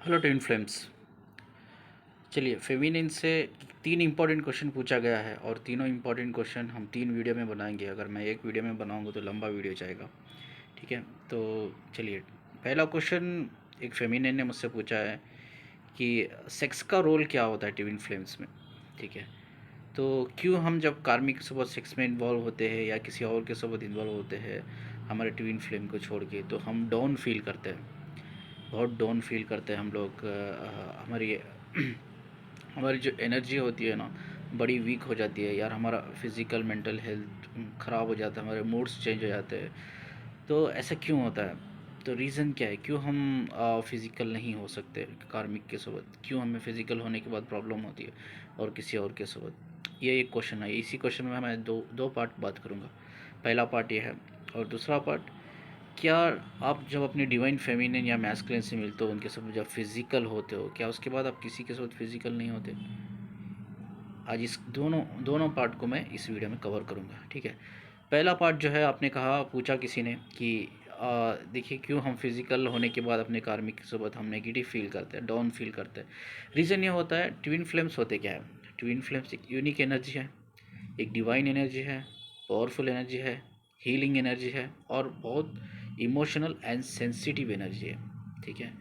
Hello twin flames. चलिए, feminine से 3 important question पूछा गया है और तीनों इम्पॉर्टेंट क्वेश्चन हम 3 वीडियो में बनाएंगे। अगर मैं एक वीडियो में बनाऊंगा तो लंबा वीडियो जाएगा। ठीक है, तो चलिए, पहला क्वेश्चन एक फेमिनिन ने मुझसे पूछा है कि सेक्स का रोल क्या होता है ट्विन फ्लेम्स में। ठीक है, तो क्यों हम जब कार्मिक के साथ सेक्स में इन्वॉल्व होते हैं या किसी और के साथ इन्वॉल्व होते हैं हमारे ट्विन फ्लेम को छोड़ के, तो हम डाउन फील करते हैं, बहुत डाउन फील करते हैं हम लोग। हमारी हमारी जो एनर्जी होती है ना, बड़ी वीक हो जाती है यार। हमारा फिज़िकल मेंटल हेल्थ ख़राब हो जाता है, हमारे मूड्स चेंज हो जाते हैं। तो ऐसा क्यों होता है? तो रीज़न क्या है, क्यों हम फिज़िकल नहीं हो सकते कार्मिक के साथ? क्यों हमें फ़िज़िकल होने के बाद प्रॉब्लम होती है और किसी और के साथ? ये एक क्वेश्चन है। इसी क्वेश्चन में मैं दो दो पार्ट बात करूँगा। पहला पार्ट ये है, और दूसरा पार्ट, क्या आप जब अपनी डिवाइन फेमिनिन या मैस्कुलिन से मिलते हो, उनके साथ जब फिज़िकल होते हो, क्या उसके बाद आप किसी के साथ फिज़िकल नहीं होते? आज इस दोनों दोनों पार्ट को मैं इस वीडियो में कवर करूँगा। ठीक है, पहला पार्ट जो है, आपने कहा, पूछा किसी ने कि देखिए, क्यों हम फिज़िकल होने के बाद अपने कार्मिक के साथ हम नेगेटिव फील करते हैं, डाउन फील करते हैं। रीज़न ये होता है, ट्विन फ्लेम्स होते क्या है? ट्विन फ्लेम्स एक यूनिक एनर्जी है, एक डिवाइन एनर्जी है, पावरफुल एनर्जी है, हीलिंग एनर्जी है और बहुत इमोशनल एंड सेंसिटिव एनर्जी है। ठीक है,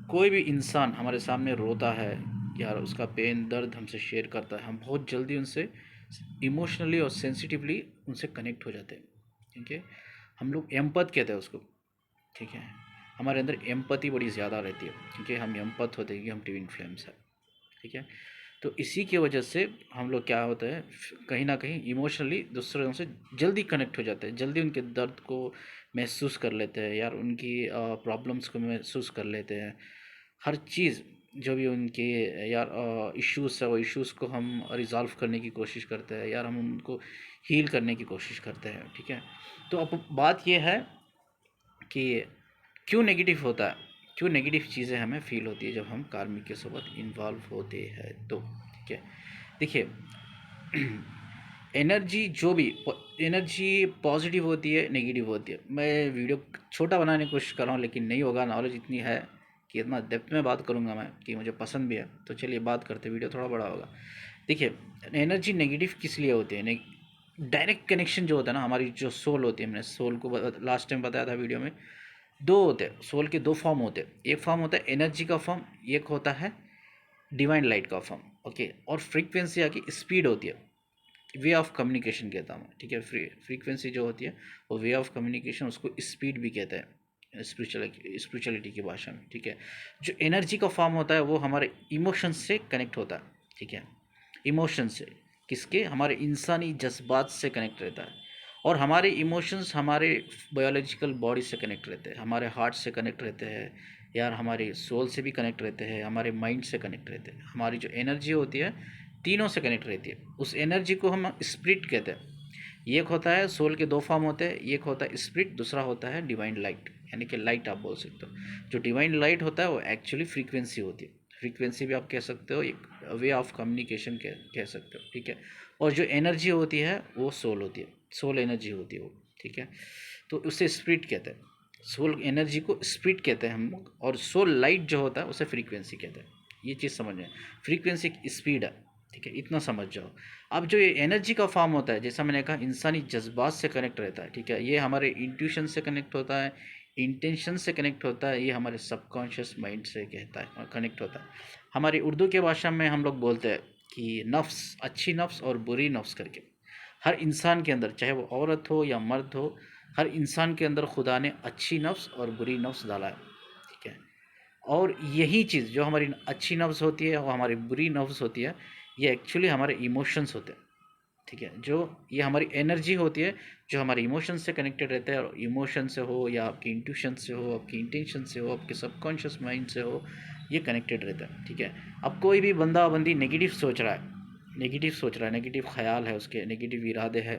कोई भी इंसान हमारे सामने रोता है यार, उसका पेन दर्द हमसे शेयर करता है, हम बहुत जल्दी उनसे इमोशनली और सेंसिटिवली उनसे कनेक्ट हो जाते हैं। ठीक है, हम लोग एम्पथ कहते हैं उसको। ठीक है, हमारे अंदर एम्पति बड़ी ज़्यादा रहती है क्योंकि हम एम्पथ होते हैं कि हम ट्विन फ्लेम्स हैं। ठीक है, तो इसी की वजह से हम लोग क्या होता है, कहीं ना कहीं इमोशनली दूसरों से जल्दी कनेक्ट हो जाते हैं, जल्दी उनके दर्द को महसूस कर लेते हैं यार, उनकी प्रॉब्लम्स को महसूस कर लेते हैं। हर चीज़ जो भी उनके यार इश्यूज़ है, वो इश्यूज़ को हम रिज़ॉल्व करने की कोशिश करते हैं यार, हम उनको हील करने की कोशिश करते हैं। ठीक है, तो अब बात ये है कि क्यों नेगेटिव होता है, क्यों नेगेटिव चीज़ें हमें फील होती है जब हम कार्मिक के साथ इन्वॉल्व होते हैं। तो ठीक है, देखिए, एनर्जी जो भी एनर्जी पॉजिटिव होती है, नेगेटिव होती है। मैं वीडियो छोटा बनाने की कोशिश कर रहा हूँ लेकिन नहीं होगा, नॉलेज इतनी है कि इतना डेप्थ में बात करूँगा मैं कि मुझे पसंद भी है। तो चलिए बात करते, वीडियो थोड़ा बड़ा होगा। देखिए, एनर्जी नेगेटिव किस लिए होती है? डायरेक्ट कनेक्शन जो होता है ना, हमारी जो सोल होती है, मैंने सोल को लास्ट टाइम बताया था वीडियो में, दो होते हैं सोल के, दो फॉर्म होते हैं। एक फॉर्म होता है एनर्जी का फॉर्म, एक होता है डिवाइन लाइट का फॉर्म। ओके, और फ्रीक्वेंसी आके स्पीड होती है, वे ऑफ कम्युनिकेशन कहता हूँ। ठीक है, फ्रीक्वेंसी जो होती है वो वे ऑफ कम्युनिकेशन, उसको स्पीड भी कहते हैं स्पिरिचुअलिटी की भाषा में। ठीक है, जो एनर्जी का फॉर्म होता है वो हमारे इमोशंस से कनेक्ट होता है। ठीक है, इमोशन से, किसके? हमारे इंसानी जज्बात से कनेक्ट रहता है। और हमारे इमोशंस हमारे बायोलॉजिकल बॉडी से कनेक्ट रहते हैं, हमारे हार्ट से कनेक्ट रहते हैं यार, हमारे सोल से भी कनेक्ट रहते हैं, हमारे माइंड से कनेक्ट रहते हैं। हमारी जो एनर्जी होती है तीनों से कनेक्ट रहती है। उस एनर्जी को हम स्पिरिट कहते हैं। एक होता है, सोल के दो फॉर्म होते हैं, एक होता है स्पिरिट, दूसरा होता है डिवाइन लाइट, यानी कि लाइट आप बोल सकते हो। जो डिवाइन लाइट होता है वो एक्चुअली फ्रीक्वेंसी होती है, फ्रीक्वेंसी भी आप कह सकते हो, एक वे ऑफ कम्युनिकेशन कह सकते हो। ठीक है, और जो एनर्जी होती है वो सोल होती है, सोल एनर्जी होती है वो। ठीक है, तो उसे स्पिरिट कहते हैं। सोल एनर्जी को स्पिरिट कहते हैं हम लोग, और सोल लाइट जो होता है उसे फ्रीक्वेंसी कहते हैं। ये चीज़ समझ में, फ्रीक्वेंसी एक स्पीड है। ठीक है, इतना समझ जाओ। अब जो ये एनर्जी का फॉर्म होता है, जैसा मैंने कहा, इंसानी जज्बात से कनेक्ट रहता है। ठीक है, ये हमारे इंट्यूशन से कनेक्ट होता है, इंटेंशन से कनेक्ट होता है, ये हमारे सबकॉन्शियस माइंड से कहता है कनेक्ट होता है। हमारी उर्दू के भाषा में हम लोग बोलते हैं कि नफ्स, अच्छी नफ्स और बुरी नफ्स करके, हर इंसान के अंदर, चाहे वो औरत हो या मर्द हो, हर इंसान के अंदर खुदा ने अच्छी नफ्स और बुरी नफ्स डाला है। ठीक है, और यही चीज़ जो हमारी अच्छी नफ्स होती है और हमारी बुरी नफ्स होती है, ये एक्चुअली हमारे इमोशंस होते हैं। ठीक है, जो ये हमारी एनर्जी होती है, जो हमारे इमोशन से कनेक्टेड रहता है, और इमोशन से हो या आपकी इंट्यूशन से हो, आपकी इंटेंशन से हो, आपके सबकॉन्शियस माइंड से हो, ये कनेक्टेड रहता है। ठीक है, अब कोई भी बंदा बंदी नेगेटिव सोच रहा है, नेगेटिव सोच रहा है, नेगेटिव ख्याल है उसके, नेगेटिव इरादे है,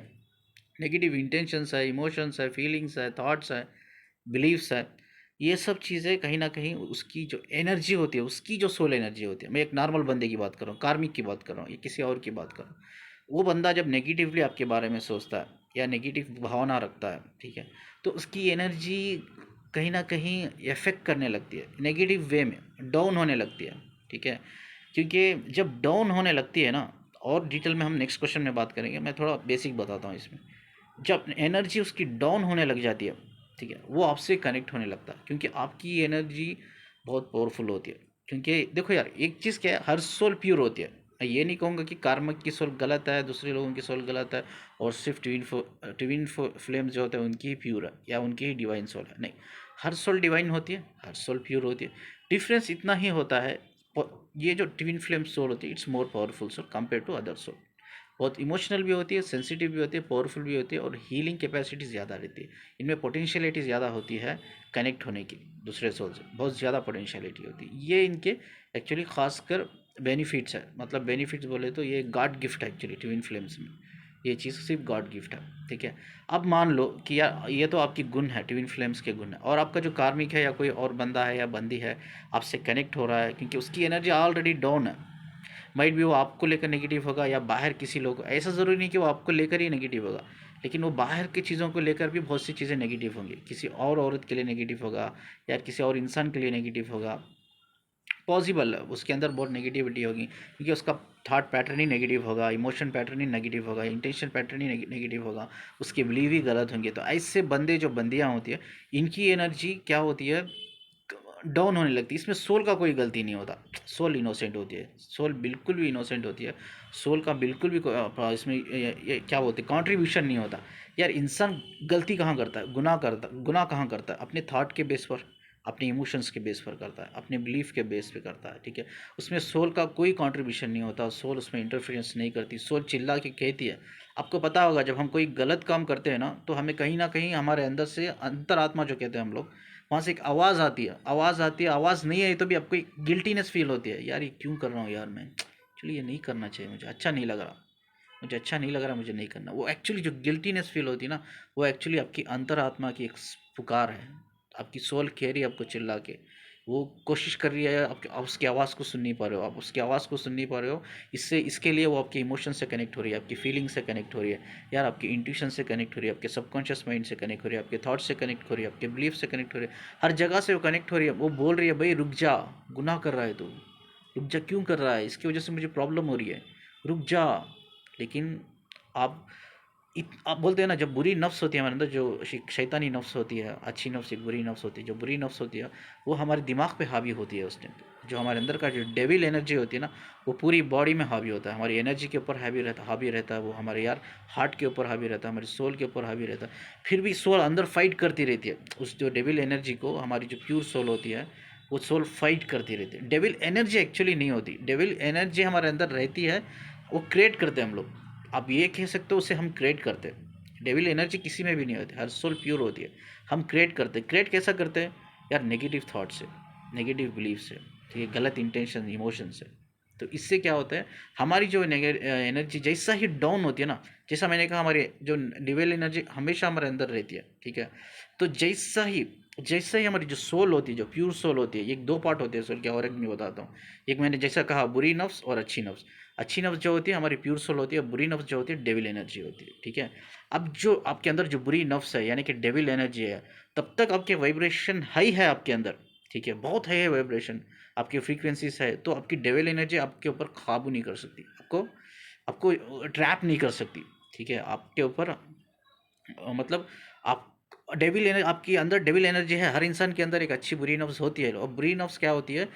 नेगेटिव इंटेंशंस है, इमोशंस है, फीलिंग्स है, थॉट्स है, बिलीव्स है, ये सब चीज़ें कहीं ना कहीं उसकी जो एनर्जी होती है, उसकी जो सोल एनर्जी होती है, मैं एक नॉर्मल बंदे की बात कर रहा हूँ, कार्मिक की बात कर रहा हूँ, या किसी और की बात कर रहा हूँ, वो बंदा जब नेगेटिवली आपके बारे में सोचता है या नेगेटिव भावना रखता है, ठीक है, तो उसकी एनर्जी कहीं न कहीं इफ़ेक्ट करने लगती है, नेगेटिव वे में डाउन होने लगती है, ठीक है? क्योंकि जब डाउन होने लगती है ना, और डिटेल में हम नेक्स्ट क्वेश्चन में बात करेंगे, मैं थोड़ा बेसिक बताता हूँ इसमें। जब एनर्जी उसकी डाउन होने लग जाती है, ठीक है, वो आपसे कनेक्ट होने लगता है, क्योंकि आपकी एनर्जी बहुत पावरफुल होती है। क्योंकि देखो यार, एक चीज़ क्या है, हर सोल प्योर होती है। मैं ये नहीं कहूँगा कि कार्मिक की सोल गलत है, दूसरे लोगों की सोल गलत है, और सिर्फ ट्विन फ्लेम्स जो होते हैं उनकी ही प्योर है या उनकी ही डिवाइन सोल है, नहीं। हर सोल डिवाइन होती है, हर सोल प्योर होती है। डिफरेंस इतना ही होता है, ये जो ट्विन फ्लेम सोल होती है, it's more powerful soul compare to other soul. बहुत इमोशनल भी होती है, सेंसिटिव भी होती है, पावरफुल भी होती है, और हीलिंग कैपेसिटी ज़्यादा रहती है। इनमें पोटेंशियलिटी ज़्यादा होती है कनेक्ट होने की दूसरे सोल से, बहुत ज़्यादा पोटेंशियलिटी होती है। ये इनके एक्चुअली खासकर बेनिफिट्स है, मतलब बेनिफिट्स बोले तो ये गॉड गिफ्ट है एक्चुअली ट्विन फ्लेम्स में। ये चीज़ सिर्फ गॉड गिफ्ट है, ठीक है। अब मान लो कि यार ये तो आपकी गुण है, ट्विन फ्लेम्स के गुण है, और आपका जो कार्मिक है या कोई और बंदा है या बंदी है आपसे कनेक्ट हो रहा है, क्योंकि उसकी एनर्जी ऑलरेडी डाउन है। माइट भी वो आपको लेकर नेगेटिव होगा या बाहर किसी लोग, ऐसा ज़रूरी नहीं कि वो आपको लेकर ही नेगेटिव होगा, लेकिन वो बाहर की चीज़ों को लेकर भी बहुत सी चीज़ें नेगेटिव होंगी। किसी और औरत के लिए नेगेटिव होगा, या किसी और इंसान के लिए नेगेटिव होगा, पॉसिबल है उसके अंदर बहुत नेगेटिविटी होगी, क्योंकि उसका थॉट पैटर्न ही नेगेटिव होगा, इमोशन पैटर्न ही नेगेटिव होगा, इंटेंशन पैटर्न ही नेगेटिव होगा, उसके बिलीव ही गलत होंगे। तो ऐसे बंदे जो बंदियाँ होती है, इनकी एनर्जी क्या होती है, डाउन होने लगती है। इसमें सोल का कोई गलती नहीं होता, सोल इनोसेंट होती है, सोल बिल्कुल भी इनोसेंट होती है। सोल का बिल्कुल भी इसमें ये क्या बोलते हैं, कॉन्ट्रीब्यूशन नहीं होता। यार इंसान गलती कहाँ करता है, गुनाह कहाँ करता है, अपने थॉट के बेस पर, अपने इमोशंस के बेस पर करता है, अपने बिलीफ के बेस पे करता है, ठीक है। उसमें सोल का कोई कंट्रीब्यूशन नहीं होता, सोल उसमें इंटरफेरेंस नहीं करती। सोल चिल्ला के कहती है, आपको पता होगा जब हम कोई गलत काम करते हैं ना, तो हमें कहीं ना कहीं हमारे अंदर से अंतरात्मा जो कहते हैं हम लोग, वहाँ से एक आवाज़ आती है, आवाज़ आती है, आवाज़ नहीं आई तो भी आपको एक गिल्टीनेस फील होती है, यार ये क्यों कर रहा हूँ यार, मैं एक्चुअली ये नहीं करना चाहिए, मुझे अच्छा नहीं लग रहा, मुझे अच्छा नहीं लग रहा, मुझे नहीं करना। वो एक्चुअली जो गिल्टीनेस फील होती है ना, वो एक्चुअली आपकी अंतरात्मा की एक पुकार है। आपकी सोल कह रही है आपको चिल्ला के, वो कोशिश कर रही है, आप उसकी आवाज़ को सुन नहीं पा रहे हो, आप उसकी आवाज़ को सुन नहीं पा रहे हो। इससे इसके लिए वो आपके इमोशन से कनेक्ट हो रही है, आपकी फीलिंग से कनेक्ट हो रही है, यार आपकी इंट्यूशन से कनेक्ट हो रही है, आपके सबकॉन्शियस माइंड से कनेक्ट हो रही है, आपके थॉट से कनेक्ट हो रही है, आपके बिलीफ से कनेक्ट हो रही है, हर जगह से वो कनेक्ट हो रही है। वो बोल रही है, भाई रुक जा, गुनाह कर रहा है तू, रुक जा, क्यों कर रहा है, इसकी वजह से मुझे प्रॉब्लम हो रही है, रुक जा। लेकिन आप आप बोलते हैं ना, जब बुरी नफ्स होती है हमारे अंदर, जो शैतानी नफ्स होती है, अच्छी नफ्स एक बुरी नफ्स होती है, जो बुरी नफ्स होती है वो हमारे दिमाग पे हावी होती है उस टाइम पे। जो हमारे अंदर का जो डेविल एनर्जी होती है ना, वो पूरी बॉडी में हावी होता है, हमारी एनर्जी के ऊपर हावी रहता है, वो हमारे यार हार्ट के ऊपर हावी रहता है, हमारी सोल के ऊपर हावी रहता है। फिर भी सोल अंदर फाइट करती रहती है उस जो डेविल एनर्जी को, हमारी जो प्योर सोल होती है वो सोल फाइट करती रहती है। डेविल एनर्जी एक्चुअली नहीं होती, डेविल एनर्जी हमारे अंदर रहती है, वो क्रिएट करते हैं हम लोग। आप ये कह सकते हो उसे हम क्रिएट करते हैं। डेविल एनर्जी किसी में भी नहीं होती, हर सोल प्योर होती है। हम क्रिएट करते हैं, क्रिएट कैसा करते हैं यार, नेगेटिव थॉट से, नेगेटिव बिलीफ से, ठीक है, गलत इंटेंशन इमोशन से। तो इससे क्या होता है, हमारी जो एनर्जी जैसा ही डाउन होती है ना, जैसा मैंने कहा हमारी जो डेविल एनर्जी हमेशा हमारे अंदर रहती है, ठीक है। तो जैसा ही हमारी जो सोल होती है, जो प्योर सोल होती है, एक दो पार्ट होते हैं सोल के, और एक मैं बताता हूँ। एक मैंने जैसा कहा, बुरी नफ्स और अच्छी नफ्स। अच्छी नफ्स जो होती है हमारी प्योर सोल होती है, बुरी नफ्स जो होती है डेविल एनर्जी होती है, ठीक है। अब जो आपके अंदर जो बुरी नफ्स है यानी कि डेविल एनर्जी है, तब तक आपके वाइब्रेशन हाई है आपके अंदर, ठीक है, बहुत हाई है वाइब्रेशन, आपकी फ्रीक्वेंसीज है, तो आपकी डेविल एनर्जी आपके ऊपर काबू नहीं कर सकती, आपको आपको ट्रैप नहीं कर सकती, ठीक है। आपके ऊपर मतलब आप डेविल एनर्जी, आपके अंदर डेविल एनर्जी है, हर इंसान के अंदर एक अच्छी बुरी नफ्स होती है, और बुरी नफ्स क्या होती है,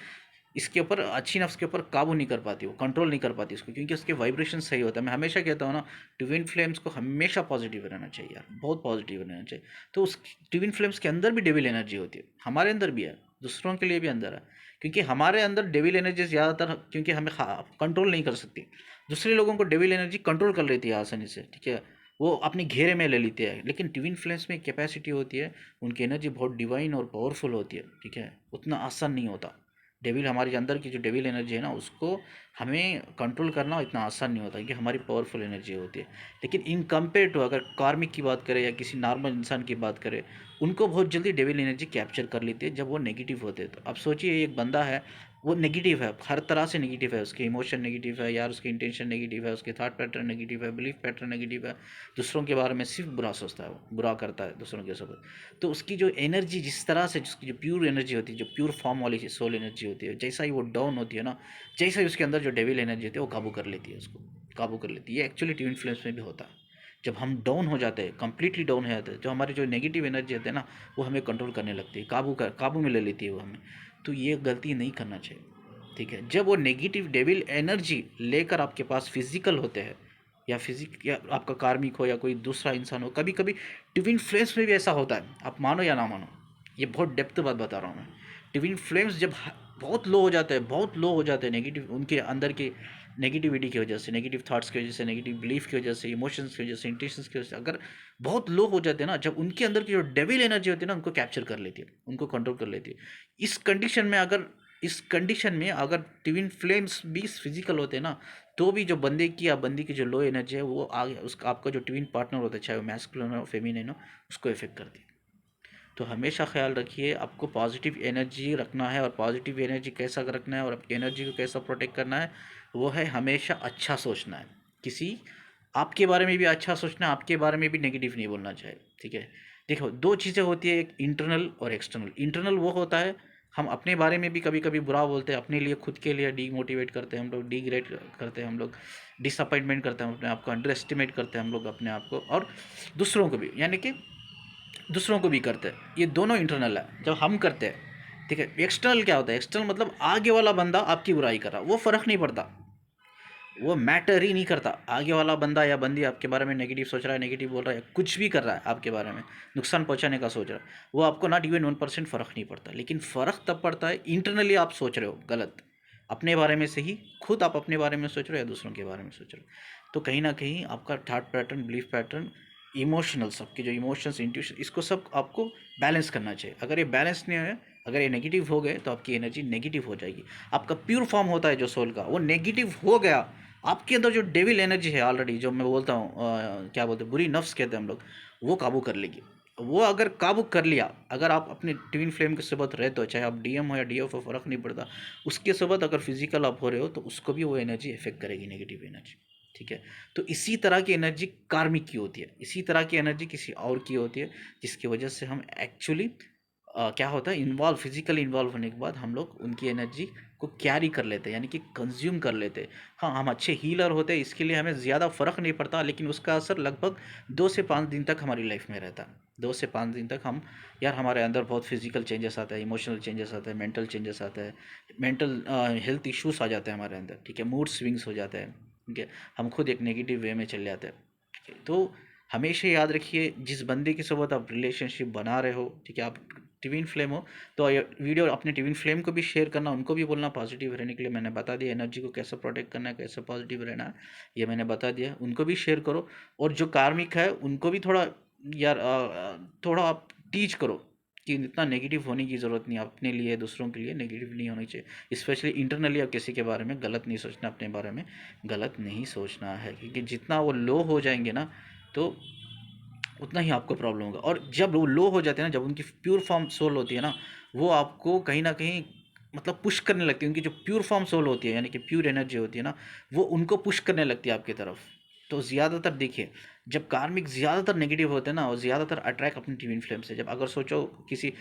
इसके ऊपर अच्छी नफ्स के ऊपर काबू नहीं कर पाती, वो कंट्रोल नहीं कर पाती उसको, क्योंकि उसके वाइब्रेशन सही होता है। मैं हमेशा कहता हूँ ना, ट्विन फ्लेम्स को हमेशा पॉजिटिव रहना चाहिए यार, बहुत पॉजिटिव रहना चाहिए। तो उस ट्विन फ्लेम्स के अंदर भी डेविल एनर्जी होती है, हमारे अंदर भी है, दूसरों के लिए भी अंदर है। क्योंकि हमारे अंदर डेविल एनर्जी ज़्यादातर, क्योंकि हमें कंट्रोल नहीं कर सकती, दूसरे लोगों को डेविल एनर्जी कंट्रोल कर लेती है आसानी से, ठीक है, वो अपनी घेरे में ले लेती है। लेकिन ट्विन फ्लेम्स में कैपेसिटी होती है, उनकी एनर्जी बहुत डिवाइन और पावरफुल होती है, ठीक है, उतना आसान नहीं होता। डेविल हमारे अंदर की जो डेविल एनर्जी है ना, उसको हमें कंट्रोल करना इतना आसान नहीं होता, क्योंकि हमारी पावरफुल एनर्जी होती है। लेकिन इन कंपेयर टू अगर कार्मिक की बात करें या किसी नॉर्मल इंसान की बात करें, उनको बहुत जल्दी डेविल एनर्जी कैप्चर कर लेती है जब वो नेगेटिव होते हैं। तो अब सोचिए एक बंदा है, वो नेगेटिव है, हर तरह से नेगेटिव है, उसके इमोशन नेगेटिव है यार, उसकी इंटेंशन नेगेटिव है, उसके थॉट पैटर्न नेगेटिव है, बिलीफ पैटर्न नेगेटिव है, दूसरों के बारे में सिर्फ बुरा सोचता है, वो बुरा करता है दूसरों के सब। तो उसकी जो एनर्जी जिस तरह से, जिसकी जो प्योर एनर्जी होती है, जो प्योर फॉर्म वाली सोल एनर्जी होती है, जैसा ही वो डाउन होती है ना, जैसा ही उसके अंदर जो डेविल एनर्जी होती है वो काबू कर लेती है, उसको काबू कर लेती है। ये एक्चुअली ट्विन फ्लेम्स में भी होता है। जब हम डाउन हो जाते हैं, कंप्लीटली डाउन हो जाते हैं, जो हमारी जो नेगेटिव एनर्जी होती है ना, वो हमें कंट्रोल करने लगती है, काबू में ले लेती है वो हमें। तो ये गलती नहीं करना चाहिए, ठीक है। जब वो नेगेटिव डेविल एनर्जी लेकर आपके पास फिजिकल होते हैं, या आपका कार्मिक हो या कोई दूसरा इंसान हो, कभी कभी ट्विन फ्लेम्स में भी ऐसा होता है, आप मानो या ना मानो, ये बहुत डेप्थ बात बता रहा हूँ मैं। ट्विन फ्लेम्स जब बहुत लो हो जाते हैं, बहुत लो हो जाते हैं, नेगेटिव उनके अंदर की नेगेटिविटी की वजह से, नेगेटिव थॉट्स की वजह से, नेगेटिव बिलीफ की वजह से, इमोशंस की वजह से, इंटेंशंस की वजह से, अगर बहुत लो हो जाते हैं ना, जब उनके अंदर की जो डेविल एनर्जी होती है ना, उनको कैप्चर कर लेती है, उनको कंट्रोल कर लेती है। इस कंडीशन में अगर ट्विन फ्लेम्स भी फिजिकल होते हैं ना, तो भी जो बंदे की या बंदी की जो लो एनर्जी है, वो आगे उसका आपका जो ट्विन पार्टनर होता है, चाहे वो मैस्कुलिन हो फेमिनिन हो, उसको इफेक्ट करती है। तो हमेशा ख्याल रखिए, आपको पॉजिटिव एनर्जी रखना है, और पॉजिटिव एनर्जी कैसा रखना है और आपकी एनर्जी को कैसा प्रोटेक्ट करना है, वो है हमेशा अच्छा सोचना है। किसी आपके बारे में भी अच्छा सोचना है, आपके बारे में भी नेगेटिव नहीं बोलना चाहिए, ठीक है। देखो, दो चीज़ें होती है, एक इंटरनल और एक्सटर्नल। इंटरनल वो होता है, हम अपने बारे में भी कभी कभी बुरा बोलते हैं, अपने लिए खुद के लिए डीमोटिवेट करते हैं हम लोग, डिग्रेड करते हैं हम लोग, डिसअपॉइंटमेंट करते हैं अपने आप को, अंडर एस्टिमेट करते हैं हम लोग अपने आप को, और दूसरों को भी, यानी कि दूसरों को भी करते हैं। ये दोनों इंटरनल है जब हम करते हैं, ठीक है। एक्सटर्नल क्या होता है? एक्सटर्नल मतलब आगे वाला बंदा आपकी बुराई कर रहा, वो फ़र्क नहीं पड़ता, वो मैटर ही नहीं करता। आगे वाला बंदा या बंदी आपके बारे में नेगेटिव सोच रहा है, नेगेटिव बोल रहा है, कुछ भी कर रहा है आपके बारे में, नुकसान पहुंचाने का सोच रहा है, वो आपको नॉट इवन 1% फ़र्क नहीं पड़ता। लेकिन फ़र्क तब पड़ता है इंटरनली आप सोच रहे हो गलत, अपने बारे में से ही, खुद आप अपने बारे में सोच रहे हो या दूसरों के बारे में सोच रहे हो। तो कहीं ना कहीं आपका thought pattern, belief pattern, emotionals, आपके जो इमोशंस, इंट्यूशन, इसको सब आपको बैलेंस करना चाहिए। अगर ये बैलेंस नहीं है, अगर ये नेगेटिव हो गए, तो आपकी एनर्जी नेगेटिव हो जाएगी। आपका प्योर फॉर्म होता है जो सोल का, वो नेगेटिव हो गया, आपके अंदर जो डेविल एनर्जी है ऑलरेडी, जो मैं बोलता हूँ क्या बोलते हैं, बुरी नफ्स कहते हैं हम लोग, वो काबू कर लेगी। वो अगर काबू कर लिया, अगर आप अपने ट्विन फ्लेम के साथ रहते हो, चाहे आप डीएम हो या डीएफ हो, फ़र्क नहीं पड़ता, उसके साथ अगर फिजिकल आप हो रहे हो, तो उसको भी वो एनर्जी इफेक्ट करेगी, नेगेटिव एनर्जी, ठीक है। तो इसी तरह की एनर्जी कार्मिक की होती है, इसी तरह की एनर्जी किसी और की होती है, जिसकी वजह से हम एक्चुअली क्या होता है, इन्वॉल्व, फिजिकली इन्वॉल्व होने के बाद हम लोग उनकी एनर्जी को कैरी कर लेते हैं, यानी कि कंज्यूम कर लेते हैं। हाँ, हम अच्छे हीलर होते हैं, इसके लिए हमें ज़्यादा फ़र्क नहीं पड़ता, लेकिन उसका असर लगभग 2 से 5 दिन तक हमारी लाइफ में रहता है। 2 से 5 दिन तक हम, यार हमारे अंदर बहुत फिजिकल चेंजेस आता है, इमोशनल चेंजेस आता है, मेंटल चेंजेस आता है, मेंटल हेल्थ इश्यूज आ जाते हैं हमारे अंदर, ठीक है, मूड स्विंग्स हो जाते हैं, ठीक है, हम खुद एक नेगेटिव वे में चले जाते हैं, ठीक है। तो हमेशा याद रखिए, जिस बंदे के साथ आप रिलेशनशिप बना रहे हो, ठीक है, आप ट्विन फ्लेम हो, तो ये वीडियो अपने ट्विन फ्लेम को भी शेयर करना, उनको भी बोलना पॉजिटिव रहने के लिए। मैंने बता दिया एनर्जी को कैसे प्रोटेक्ट करना है, कैसे पॉजिटिव रहना है, ये मैंने बता दिया, उनको भी शेयर करो। और जो कार्मिक है उनको भी थोड़ा, यार थोड़ा आप टीच करो कि इतना नेगेटिव होने की ज़रूरत नहीं, अपने लिए, दूसरों के लिए नेगेटिव नहीं होनी चाहिए, स्पेशली इंटरनली। आप किसी के बारे में गलत नहीं सोचना, अपने बारे में गलत नहीं सोचना है, क्योंकि जितना वो लो हो जाएंगे ना, तो उतना ही आपको प्रॉब्लम होगा। और जब वो लो हो जाते हैं ना, जब उनकी प्योर फॉर्म सोल होती है ना, वो आपको कहीं ना कहीं मतलब पुश करने लगती है। उनकी जो प्योर फॉर्म सोल होती है, यानी कि प्योर एनर्जी होती है ना, वो उनको पुश करने लगती है आपकी तरफ। तो ज़्यादातर देखिए, जब कार्मिक ज़्यादातर नेगेटिव होते हैं ना, वो ज़्यादातर अट्रैक्ट अपनी ट्विन फ्लेम से। जब अगर सोचो, किसी